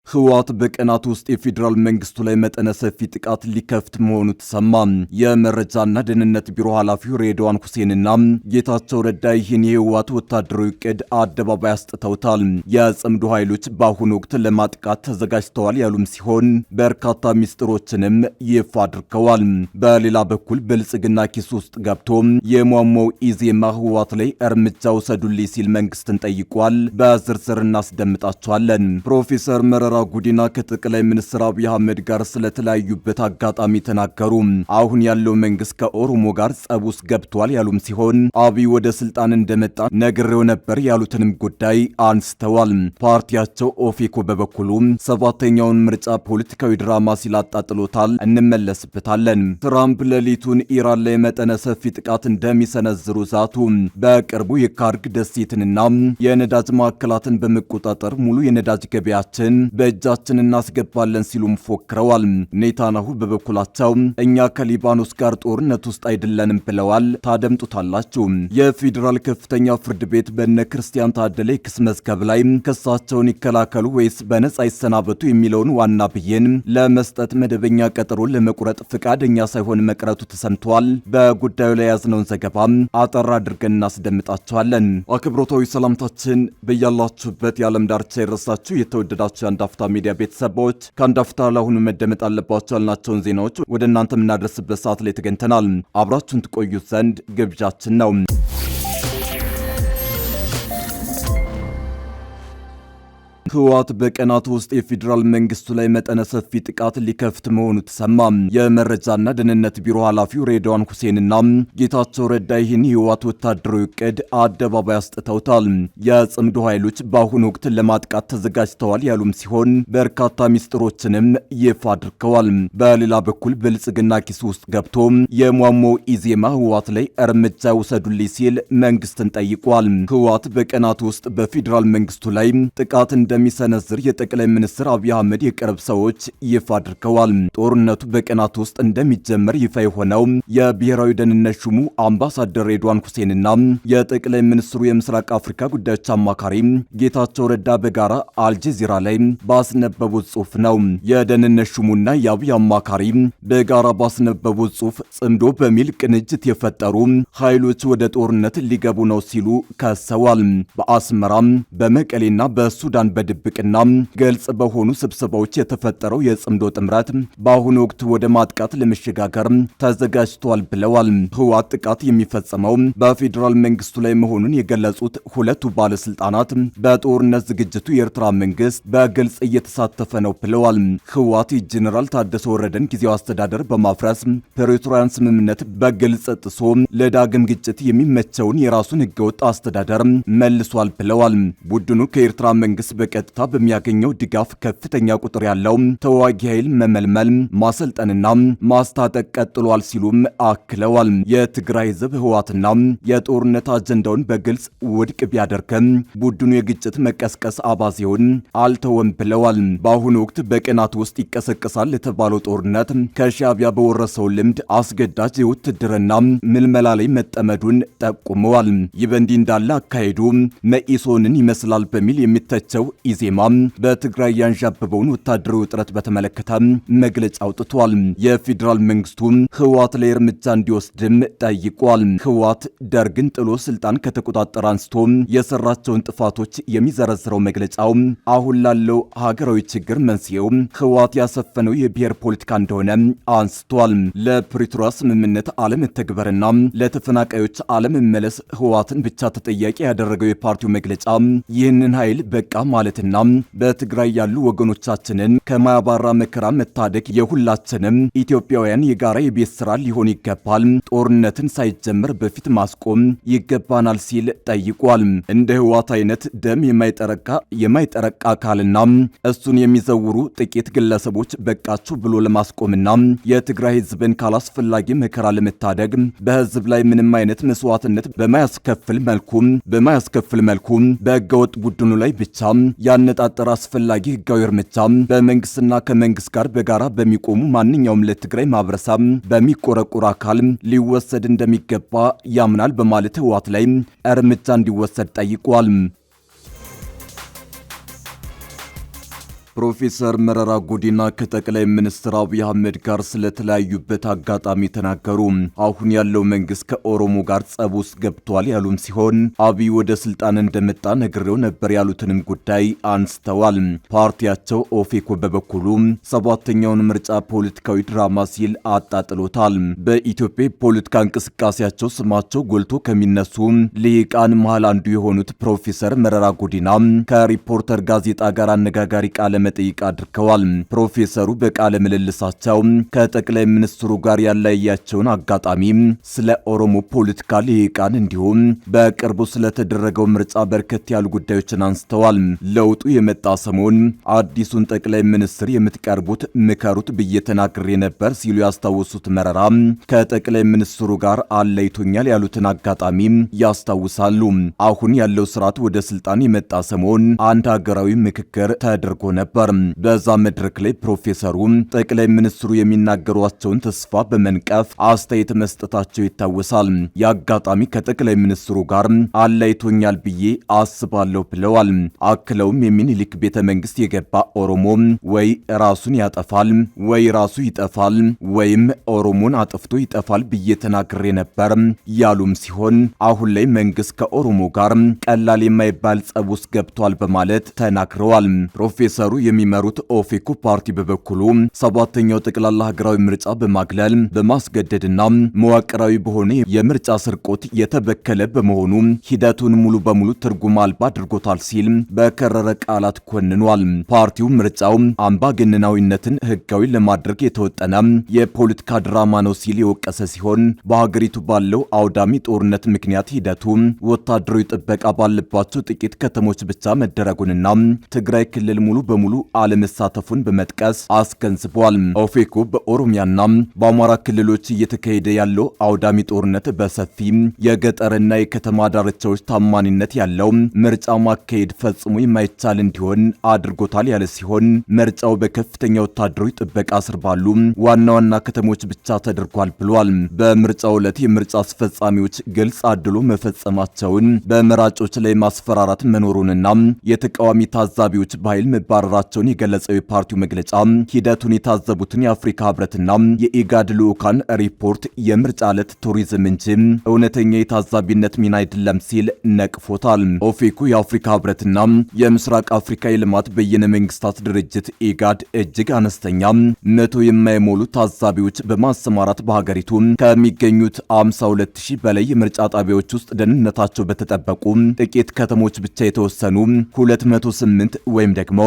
ህወሓት በቀናት ውስጥ የፌዴራል መንግስቱ ላይ መጠነ ሰፊ ጥቃት ሊከፍት መሆኑ ተሰማ። የመረጃና ደህንነት ቢሮ ኃላፊው ሬድዋን ሁሴንና ጌታቸው ረዳ ይህን የህወሓት ወታደራዊ ዕቅድ አደባባይ አስጥተውታል። የጽምዶ ኃይሎች በአሁኑ ወቅት ለማጥቃት ተዘጋጅተዋል ያሉም ሲሆን በርካታ ሚስጥሮችንም ይፋ አድርገዋል። በሌላ በኩል ብልጽግና ኪስ ውስጥ ገብቶ የሟሟው ኢዜማ ህወሓት ላይ እርምጃ ውሰዱልኝ ሲል መንግስትን ጠይቋል። በዝርዝር እናስደምጣቸዋለን። ፕሮፌሰር መረራ ጉዲና ከጠቅላይ ሚኒስትር አብይ አህመድ ጋር ስለተለያዩበት አጋጣሚ ተናገሩ። አሁን ያለው መንግስት ከኦሮሞ ጋር ጸብ ውስጥ ገብቷል ያሉም ሲሆን አብይ ወደ ስልጣን እንደመጣ ነግሬው ነበር ያሉትንም ጉዳይ አንስተዋል። ፓርቲያቸው ኦፌኮ በበኩሉ ሰባተኛውን ምርጫ ፖለቲካዊ ድራማ ሲል አጣጥሎታል። እንመለስበታለን። ትራምፕ ሌሊቱን ኢራን ላይ መጠነ ሰፊ ጥቃት እንደሚሰነዝሩ ዛቱ። በቅርቡ የካርግ ደሴትንና የነዳጅ ማዕከላትን በመቆጣጠር ሙሉ የነዳጅ ገበያችን በእጃችን እናስገባለን ሲሉም ፎክረዋል። ኔታንያሁ በበኩላቸው እኛ ከሊባኖስ ጋር ጦርነት ውስጥ አይደለንም ብለዋል። ታደምጡታላችሁ። የፌዴራል ከፍተኛ ፍርድ ቤት በነ ክርስቲያን ታደለ የክስ መዝገብ ላይ ክሳቸውን ይከላከሉ ወይስ በነጻ ይሰናበቱ የሚለውን ዋና ብይን ለመስጠት መደበኛ ቀጠሮ ለመቁረጥ ፈቃደኛ ሳይሆን መቅረቱ ተሰምቷል። በጉዳዩ ላይ ያዝነውን ዘገባ አጠር አድርገን እናስደምጣቸዋለን። አክብሮታዊ ሰላምታችን በያላችሁበት የዓለም ዳርቻ ይረሳችሁ። የተወደዳችሁ የአንዳፍታ ሚዲያ ቤተሰቦች ከአንዳፍታ ለአሁኑ መደመጥ አለባቸው ያልናቸውን ዜናዎች ወደ እናንተ የምናደርስበት ሰዓት ላይ ተገኝተናል። አብራችሁን ትቆዩት ዘንድ ግብዣችን ነው። ህወሓት በቀናት ውስጥ የፌዴራል መንግስቱ ላይ መጠነ ሰፊ ጥቃት ሊከፍት መሆኑ ተሰማ። የመረጃና ደህንነት ቢሮ ኃላፊው ሬድዋን ሁሴንና ጌታቸው ረዳ ይህን የህወሓት ወታደራዊ ዕቅድ አደባባይ አስጥተውታል። የጽምዶ ኃይሎች በአሁኑ ወቅት ለማጥቃት ተዘጋጅተዋል ያሉም ሲሆን በርካታ ሚስጥሮችንም ይፋ አድርገዋል። በሌላ በኩል ብልጽግና ኪስ ውስጥ ገብቶ የሟሟው ኢዜማ ህወሓት ላይ እርምጃ ውሰዱልኝ ሲል መንግስትን ጠይቋል። ህወሓት በቀናት ውስጥ በፌዴራል መንግስቱ ላይ ጥቃት እንደሚሰነዝር የጠቅላይ ሚኒስትር አብይ አህመድ የቅርብ ሰዎች ይፋ አድርገዋል። ጦርነቱ በቀናት ውስጥ እንደሚጀመር ይፋ የሆነው የብሔራዊ ደህንነት ሹሙ አምባሳደር ሬድዋን ሁሴንና የጠቅላይ ሚኒስትሩ የምስራቅ አፍሪካ ጉዳዮች አማካሪ ጌታቸው ረዳ በጋራ አልጀዚራ ላይ ባስነበቡት ጽሑፍ ነው። የደህንነት ሹሙና የአብይ አማካሪ በጋራ ባስነበቡት ጽሑፍ ጽምዶ በሚል ቅንጅት የፈጠሩ ኃይሎች ወደ ጦርነት ሊገቡ ነው ሲሉ ከሰዋል። በአስመራም በመቀሌና በሱዳን በድብቅና ግልጽ በሆኑ ስብሰባዎች የተፈጠረው የጽምዶ ጥምረት በአሁኑ ወቅት ወደ ማጥቃት ለመሸጋገር ተዘጋጅቷል ብለዋል። ህወሓት ጥቃት የሚፈጸመው በፌዴራል መንግስቱ ላይ መሆኑን የገለጹት ሁለቱ ባለስልጣናት በጦርነት ዝግጅቱ የኤርትራ መንግስት በግልጽ እየተሳተፈ ነው ብለዋል። ህወሓት የጄኔራል ታደሰ ወረደን ጊዜያዊ አስተዳደር በማፍረስ ፕሪቶሪያን ስምምነት በግልጽ ጥሶ ለዳግም ግጭት የሚመቸውን የራሱን ህገወጥ አስተዳደር መልሷል ብለዋል። ቡድኑ ከኤርትራ መንግስት በቀጥታ በሚያገኘው ድጋፍ ከፍተኛ ቁጥር ያለው ተዋጊ ኃይል መመልመል ማሰልጠንና ማስታጠቅ ቀጥሏል ሲሉም አክለዋል። የትግራይ ህዝብ ህወሓትና የጦርነት አጀንዳውን በግልጽ ውድቅ ቢያደርግም ቡድኑ የግጭት መቀስቀስ አባዜውን አልተወም ብለዋል። በአሁኑ ወቅት በቀናት ውስጥ ይቀሰቀሳል የተባለው ጦርነት ከሻዕቢያ በወረሰው ልምድ አስገዳጅ የውትድርና ምልመላ ላይ መጠመዱን ጠቁመዋል። ይህ በእንዲህ እንዳለ አካሄዱ መኢሶንን ይመስላል በሚል የሚተቸው ኢዜማ በትግራይ ያንዣበበውን ወታደራዊ ውጥረት በተመለከተ መግለጫ አውጥቷል። የፌዴራል መንግስቱ ህወሓት ላይ እርምጃ እንዲወስድም ጠይቋል። ህወሓት ደርግን ጥሎ ስልጣን ከተቆጣጠረ አንስቶ የሰራቸውን ጥፋቶች የሚዘረዝረው መግለጫው አሁን ላለው ሀገራዊ ችግር መንስኤው ህወሓት ያሰፈነው የብሔር ፖለቲካ እንደሆነ አንስቷል። ለፕሪቶሪያ ስምምነት አለመተግበርና ለተፈናቃዮች አለመመለስ ህወሓትን ብቻ ተጠያቂ ያደረገው የፓርቲው መግለጫ ይህንን ኃይል በቃ ማለትና በትግራይ ያሉ ወገኖቻችንን ከማያባራ መከራ መታደግ የሁላችንም ኢትዮጵያውያን የጋራ የቤት ስራ ሊሆን ይገባል። ጦርነትን ሳይጀምር በፊት ማስቆም ይገባናል ሲል ጠይቋል። እንደ ህወሓት አይነት ደም የማይጠረቃ አካልና እሱን የሚዘውሩ ጥቂት ግለሰቦች በቃችሁ ብሎ ለማስቆምና የትግራይ ህዝብን ካላስፈላጊ መከራ ለመታደግ በህዝብ ላይ ምንም አይነት መስዋዕትነት በማያስከፍል መልኩ በህገወጥ ቡድኑ ላይ ብቻ ያነጣጠረ አስፈላጊ ህጋዊ እርምጃ በመንግስትና ከመንግስት ጋር በጋራ በሚቆሙ ማንኛውም ለትግራይ ማህበረሰብ በሚቆረቆር አካል ሊወሰድ እንደሚገባ ያምናል በማለት ህወሓት ላይ እርምጃ እንዲወሰድ ጠይቋል። ፕሮፌሰር መረራ ጉዲና ከጠቅላይ ሚኒስትር አብይ አህመድ ጋር ስለተለያዩበት አጋጣሚ ተናገሩ። አሁን ያለው መንግስት ከኦሮሞ ጋር ጸብ ውስጥ ገብቷል ያሉም ሲሆን አብይ ወደ ስልጣን እንደመጣ ነግሬው ነበር ያሉትንም ጉዳይ አንስተዋል። ፓርቲያቸው ኦፌኮ በበኩሉ ሰባተኛውን ምርጫ ፖለቲካዊ ድራማ ሲል አጣጥሎታል። በኢትዮጵያ ፖለቲካ እንቅስቃሴያቸው ስማቸው ጎልቶ ከሚነሱ ልሂቃን መሃል አንዱ የሆኑት ፕሮፌሰር መረራ ጉዲና ከሪፖርተር ጋዜጣ ጋር አነጋጋሪ ቃለ መጠይቅ አድርገዋል። ፕሮፌሰሩ በቃለ ምልልሳቸው ከጠቅላይ ሚኒስትሩ ጋር ያለያቸውን አጋጣሚ፣ ስለ ኦሮሞ ፖለቲካ ልሂቃን እንዲሁም በቅርቡ ስለተደረገው ምርጫ በርከት ያሉ ጉዳዮችን አንስተዋል። ለውጡ የመጣ ሰሞን አዲሱን ጠቅላይ ሚኒስትር የምትቀርቡት ምከሩት ብዬ ተናግሬ ነበር ሲሉ ያስታወሱት መረራ ከጠቅላይ ሚኒስትሩ ጋር አለይቶኛል ያሉትን አጋጣሚ ያስታውሳሉ። አሁን ያለው ስርዓት ወደ ስልጣን የመጣ ሰሞን አንድ ሀገራዊ ምክክር ተደርጎ ነበር። በዛ መድረክ ላይ ፕሮፌሰሩ ጠቅላይ ሚኒስትሩ የሚናገሯቸውን ተስፋ በመንቀፍ አስተያየት መስጠታቸው ይታወሳል። የአጋጣሚ ከጠቅላይ ሚኒስትሩ ጋር አለይቶኛል ብዬ አስባለሁ ብለዋል። አክለውም የሚኒሊክ ቤተ መንግስት የገባ ኦሮሞ ወይ ራሱን ያጠፋል ወይ ራሱ ይጠፋል ወይም ኦሮሞን አጥፍቶ ይጠፋል ብዬ ተናግሬ ነበር ያሉም ሲሆን አሁን ላይ መንግስት ከኦሮሞ ጋር ቀላል የማይባል ጸብ ውስጥ ገብቷል በማለት ተናግረዋል። ፕሮፌሰሩ የሚመሩት ኦፌኮ ፓርቲ በበኩሉ ሰባተኛው ጠቅላላ ሀገራዊ ምርጫ በማግለል በማስገደድና መዋቅራዊ በሆነ የምርጫ ስርቆት የተበከለ በመሆኑ ሂደቱን ሙሉ በሙሉ ትርጉም አልባ አድርጎታል ሲል በከረረ ቃላት ኮንኗል። ፓርቲው ምርጫው አምባገነናዊነትን ህጋዊ ለማድረግ የተወጠነ የፖለቲካ ድራማ ነው ሲል የወቀሰ ሲሆን በሀገሪቱ ባለው አውዳሚ ጦርነት ምክንያት ሂደቱ ወታደራዊ ጥበቃ ባለባቸው ጥቂት ከተሞች ብቻ መደረጉንና ትግራይ ክልል ሙሉ በሙሉ አለመሳተፉን በመጥቀስ አስገንዝቧል። ኦፌኮ በኦሮሚያና በአማራ ክልሎች እየተካሄደ ያለው አውዳሚ ጦርነት በሰፊ የገጠርና የከተማ ዳርቻዎች ታማኒነት ያለው ምርጫ ማካሄድ ፈጽሞ የማይቻል እንዲሆን አድርጎታል ያለ ሲሆን ምርጫው በከፍተኛ ወታደራዊ ጥበቃ ስር ባሉ ዋና ዋና ከተሞች ብቻ ተደርጓል ብሏል። በምርጫው ዕለት የምርጫ አስፈጻሚዎች ግልጽ አድሎ መፈጸማቸውን፣ በመራጮች ላይ ማስፈራራት መኖሩንና የተቃዋሚ ታዛቢዎች በኃይል መባረራቸውን የገለጸው የፓርቲው መግለጫ ሂደቱን የታዘቡትን የአፍሪካ ህብረትና የኢጋድ ልዑካን ሪፖርት የምርጫ ዕለት ቱሪዝም እንጂ እውነተኛ የታዛቢነት ሚና አይደለም ሲል ነቅፎታል። ኦፌኮ የአፍሪካ ህብረትና የምስራቅ አፍሪካ የልማት በየነ መንግስታት ድርጅት ኢጋድ እጅግ አነስተኛ 100 የማይሞሉ ታዛቢዎች በማሰማራት በሀገሪቱ ከሚገኙት 52000 በላይ የምርጫ ጣቢያዎች ውስጥ ደህንነታቸው በተጠበቁ ጥቂት ከተሞች ብቻ የተወሰኑ 208 ወይም ደግሞ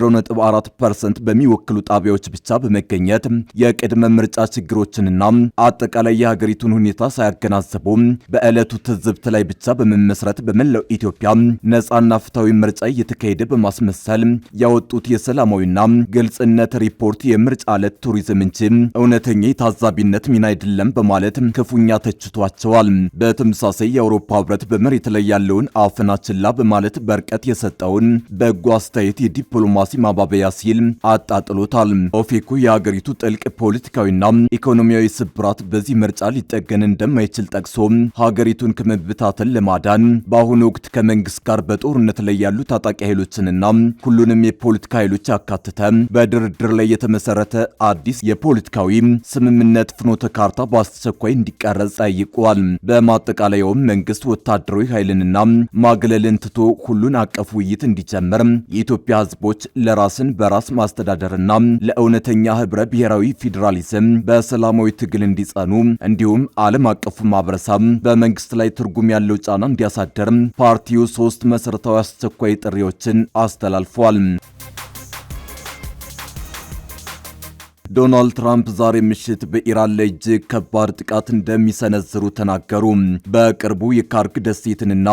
0.4% በሚወክሉ ጣቢያዎች ብቻ በመገኘት የቅድመ ምርጫ ችግሮችንና አጠቃላይ የሀገሪቱን ሁኔታ ሳያገናዘቡ በዕለቱ ትዝብት ላይ ብቻ በመመስረት በመላው ኢትዮጵያ ነጻና ፍትሃዊ ምርጫ እየተካሄደ በማስመሰል ያወጡት የሰላማዊና ግልጽነት ሪፖርት የምርጫ ዕለት ቱሪዝም እንጂ እውነተኛ የታዛቢነት ሚና አይደለም በማለት ክፉኛ ተችቷቸዋል። በተመሳሳይ የአውሮፓ ህብረት በመሬት ላይ ያለውን አፈና ችላ በማለት በርቀት የሰጠውን በጎ አስተያየት የዲፕሎማሲ ማባበያ ሲል አጣጥሎታል። ኦፌኮ የሀገሪቱ ጥልቅ ፖለቲካዊና ኢኮኖሚያዊ ስብራት በዚህ ምርጫ ሊጠገን እንደማይችል ጠቅሶ ሀገሪቱን ከመበታተን ለማዳን በአሁኑ ወቅት ከመንግስት ጋር በጦርነት ላይ ያሉ ታጣቂ ኃይሎችንና ሁሉንም የፖለቲካ ኃይሎች ያካተተ በድርድር ላይ የተመሰረተ አዲስ የፖለቲካዊ ስምምነት ፍኖተ ካርታ በአስቸኳይ እንዲቀረጽ ጠይቋል። በማጠቃለያውም መንግስት ወታደራዊ ኃይልንና ማግለልን ትቶ ሁሉን አቀፍ ውይይት እንዲጀምር የኢትዮጵያ ህዝቦች ለራስን በራስ ማስተዳደርና ለእውነተኛ ህብረ ብሔራዊ ፌዴራሊዝም በሰላማዊ ትግል እንዲጸኑ እንዲሁም ዓለም አቀፉ ማህበረሰብ በመንግስት ላይ ትርጉም ያለው ጫና እንዲያሳደር ፓርቲው 3 መሰረታዊ አስቸኳይ ጥሪዎችን አስተላልፏል። ዶናልድ ትራምፕ ዛሬ ምሽት በኢራን ላይ እጅግ ከባድ ጥቃት እንደሚሰነዝሩ ተናገሩ። በቅርቡ የካርክ ደሴትንና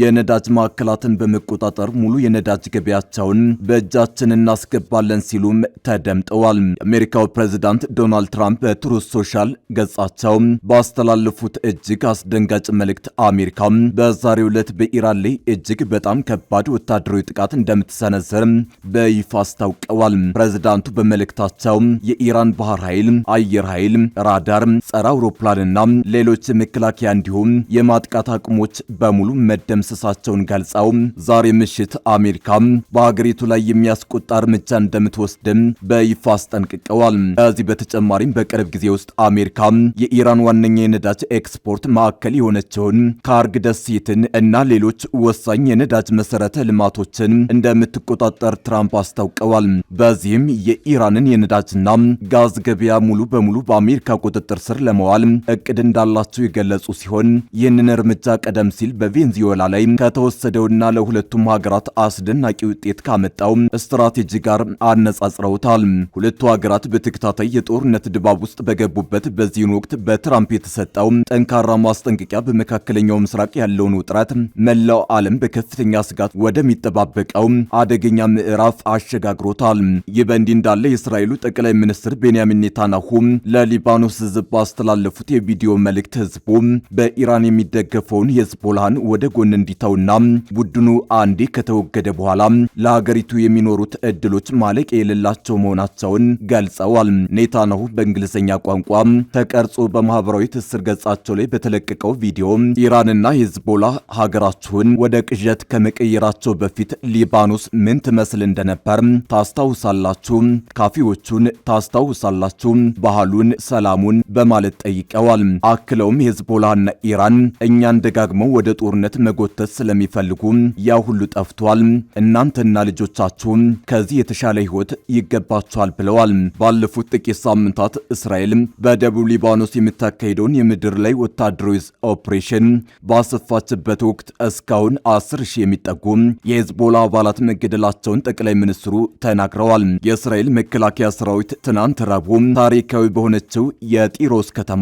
የነዳጅ ማዕከላትን በመቆጣጠር ሙሉ የነዳጅ ገበያቸውን በእጃችን እናስገባለን ሲሉም ተደምጠዋል። የአሜሪካው ፕሬዝዳንት ዶናልድ ትራምፕ በትሩዝ ሶሻል ገጻቸው ባስተላለፉት እጅግ አስደንጋጭ መልእክት አሜሪካ በዛሬው ዕለት በኢራን ላይ እጅግ በጣም ከባድ ወታደራዊ ጥቃት እንደምትሰነዝር በይፋ አስታውቀዋል። ፕሬዝዳንቱ በመልእክታቸው የኢራን ባህር ኃይል፣ አየር ኃይል፣ ራዳር፣ ጸረ አውሮፕላንና ሌሎች መከላከያ እንዲሁም የማጥቃት አቅሞች በሙሉ መደምሰሳቸውን ገልጸው ዛሬ ምሽት አሜሪካ በሀገሪቱ ላይ የሚያስቆጣ እርምጃ እንደምትወስድም በይፋ አስጠንቅቀዋል። ከዚህ በተጨማሪም በቅርብ ጊዜ ውስጥ አሜሪካ የኢራን ዋነኛ የነዳጅ ኤክስፖርት ማዕከል የሆነችውን ካርግ ደሴትን እና ሌሎች ወሳኝ የነዳጅ መሰረተ ልማቶችን እንደምትቆጣጠር ትራምፕ አስታውቀዋል። በዚህም የኢራንን የነዳጅና ጋዝ ገበያ ሙሉ በሙሉ በአሜሪካ ቁጥጥር ስር ለመዋል እቅድ እንዳላቸው የገለጹ ሲሆን ይህንን እርምጃ ቀደም ሲል በቬንዙዌላ ላይ ከተወሰደውና ለሁለቱም ሀገራት አስደናቂ ውጤት ካመጣው ስትራቴጂ ጋር አነጻጽረውታል። ሁለቱ ሀገራት በተከታታይ የጦርነት ድባብ ውስጥ በገቡበት በዚህን ወቅት በትራምፕ የተሰጠው ጠንካራ ማስጠንቀቂያ በመካከለኛው ምስራቅ ያለውን ውጥረት መላው ዓለም በከፍተኛ ስጋት ወደሚጠባበቀው አደገኛ ምዕራፍ አሸጋግሮታል። ይህ በእንዲህ እንዳለ የእስራኤሉ ጠቅላይ ሚኒስትር ቤንያሚን ኔታንያሁ ለሊባኖስ ሕዝብ ባስተላለፉት የቪዲዮ መልእክት ሕዝቡ በኢራን የሚደገፈውን ሄዝቦላህን ወደ ጎን እንዲተውና ቡድኑ አንዴ ከተወገደ በኋላ ለሀገሪቱ የሚኖሩት እድሎች ማለቂያ የሌላቸው መሆናቸውን ገልጸዋል። ኔታንያሁ በእንግሊዝኛ ቋንቋ ተቀርጾ በማህበራዊ ትስስር ገጻቸው ላይ በተለቀቀው ቪዲዮ ኢራንና ሄዝቦላህ ሀገራችሁን ወደ ቅዠት ከመቀየራቸው በፊት ሊባኖስ ምን ትመስል እንደነበር ታስታውሳላችሁ፣ ካፊዎቹን ታስታውሳላችሁ፣ ባህሉን፣ ሰላሙን በማለት ጠይቀዋል። አክለውም ሄዝቦላህና ኢራን እኛን ደጋግመው ወደ ጦርነት መጎተት ስለሚፈልጉ ያ ሁሉ ጠፍቷል፣ እናንተና ልጆቻችሁ ከዚህ የተሻለ ህይወት ይገባቸዋል ብለዋል። ባለፉት ጥቂት ሳምንታት እስራኤል በደቡብ ሊባኖስ የምታካሄደውን የምድር ላይ ወታደራዊ ኦፕሬሽን ባሰፋችበት ወቅት እስካሁን 10,000 የሚጠጉ የሄዝቦላ አባላት መገደላቸውን ጠቅላይ ሚኒስትሩ ተናግረዋል። የእስራኤል መከላከያ ሰራዊት ትናንት ረቡዕ ታሪካዊ በሆነችው የጢሮስ ከተማ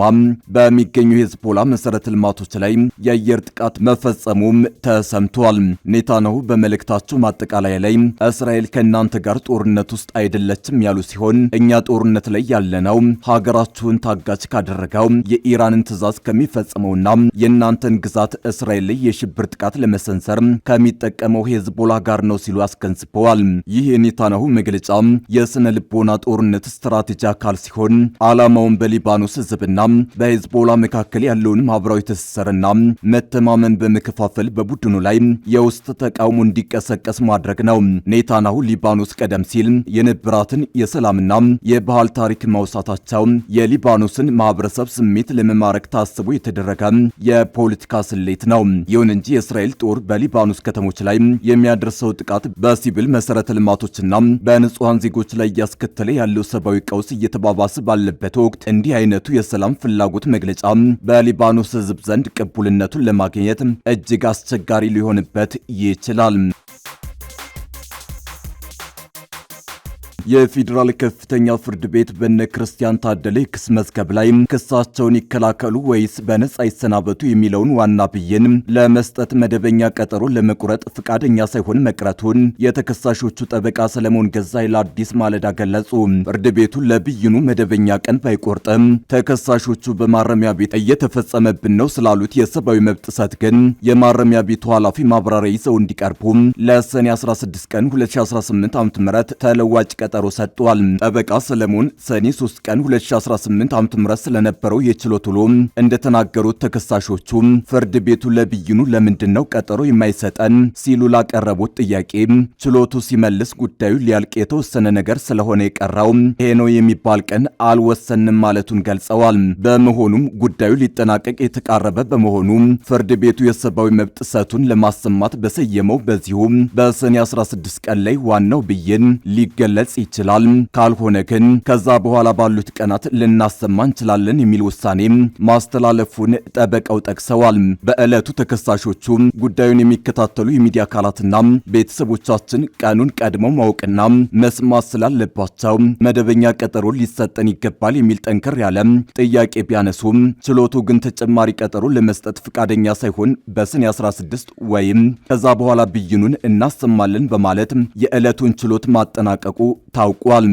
በሚገኙ የሄዝቦላ መሰረተ ልማቶች ላይ የአየር ጥቃት መፈጸሙም ተሰምቷል። ኔታንያሁ በመልእክታቸው ማጠቃለያ ላይ እስራኤል ከእናንተ ጋር ጦርነት ውስጥ አይደለችም ያሉ ሲሆን እኛ ጦርነት ላይ ያለነው ሀገራችሁን ታጋች ካደረገው የኢራንን ትዕዛዝ ከሚፈጽመውና የእናንተን ግዛት እስራኤል ላይ የሽብር ጥቃት ለመሰንዘር ከሚጠቀመው ሄዝቦላ ጋር ነው ሲሉ አስገንዝበዋል። ይህ የኔታንያሁ መግለጫ የስነ ልቦና ጦርነት ስትራቴጂ አካል ሲሆን ዓላማውን በሊባኖስ ህዝብና በሄዝቦላ መካከል ያለውን ማህበራዊ ትስስርና መተማመን በመከፋፈል በቡድኑ ላይ የውስጥ ተቃውሞ እንዲቀሰቀስ ማድረግ ነው። ኔታንያሁ ሊባኖስ ቀደም ሲል የነበራትን የሰላምና የባህል ታሪክ ማውሳታቸው የሊባኖስን ማህበረሰብ ስሜት ለመማረክ ታስቦ የተደረገ የፖለቲካ ስሌት ነው። ይሁን እንጂ የእስራኤል ጦር በሊባኖስ ከተሞች ላይ የሚያደርሰው ጥቃት በሲቪል መሰረተ ልማቶችና በንጹሃን ዜጎች ላይ እያስከተለ ያለው ሰብአዊ ቀውስ እየተባባሰ ባለበት ወቅት እንዲህ አይነቱ የሰላም ፍላጎት መግለጫ በሊባኖስ ህዝብ ዘንድ ቅቡልነቱን ለማግኘት እጅግ አስቸጋሪ ሊሆንበት ይችላል። የፌዴራል ከፍተኛ ፍርድ ቤት በነ ክርስቲያን ታደለ ክስ መዝገብ ላይ ክሳቸውን ይከላከሉ ወይስ በነጻ ይሰናበቱ የሚለውን ዋና ብይን ለመስጠት መደበኛ ቀጠሮ ለመቁረጥ ፍቃደኛ ሳይሆን መቅረቱን የተከሳሾቹ ጠበቃ ሰለሞን ገዛይ ለአዲስ ማለዳ ገለጹ። ፍርድ ቤቱ ለብይኑ መደበኛ ቀን ባይቆርጥም ተከሳሾቹ በማረሚያ ቤት እየተፈጸመብን ነው ስላሉት የሰብአዊ መብት ጥሰት ግን የማረሚያ ቤቱ ኃላፊ ማብራሪያ ይዘው እንዲቀርቡ ለሰኔ 16 ቀን 2018 ዓ.ም ተለዋጭ ቀጠሮ ሰጥቷል። ጠበቃ ሰለሞን ሰኔ 3 ቀን 2018 ዓ.ም ስለነበረው የችሎት ውሎ እንደተናገሩት ተከሳሾቹ ፍርድ ቤቱ ለብይኑ ለምንድነው ቀጠሮ የማይሰጠን ሲሉ ላቀረቡት ጥያቄ ችሎቱ ሲመልስ ጉዳዩ ሊያልቅ የተወሰነ ነገር ስለሆነ የቀረው ይሄ ነው የሚባል ቀን አልወሰንም ማለቱን ገልጸዋል። በመሆኑም ጉዳዩ ሊጠናቀቅ የተቃረበ በመሆኑ ፍርድ ቤቱ የሰብአዊ መብት ጥሰቱን ለማሰማት በሰየመው በዚሁ በሰኔ 16 ቀን ላይ ዋናው ብይን ሊገለጽ ይችላል። ካልሆነ ግን ከዛ በኋላ ባሉት ቀናት ልናሰማ እንችላለን የሚል ውሳኔ ማስተላለፉን ጠበቃው ጠቅሰዋል። በዕለቱ ተከሳሾቹ ጉዳዩን የሚከታተሉ የሚዲያ አካላትና ቤተሰቦቻችን ቀኑን ቀድመው ማወቅና መስማት ስላለባቸው መደበኛ ቀጠሮ ሊሰጠን ይገባል የሚል ጠንከር ያለ ጥያቄ ቢያነሱም ችሎቱ ግን ተጨማሪ ቀጠሮ ለመስጠት ፈቃደኛ ሳይሆን በሰኔ 16 ወይም ከዛ በኋላ ብይኑን እናሰማለን በማለት የዕለቱን ችሎት ማጠናቀቁ ታውቋል።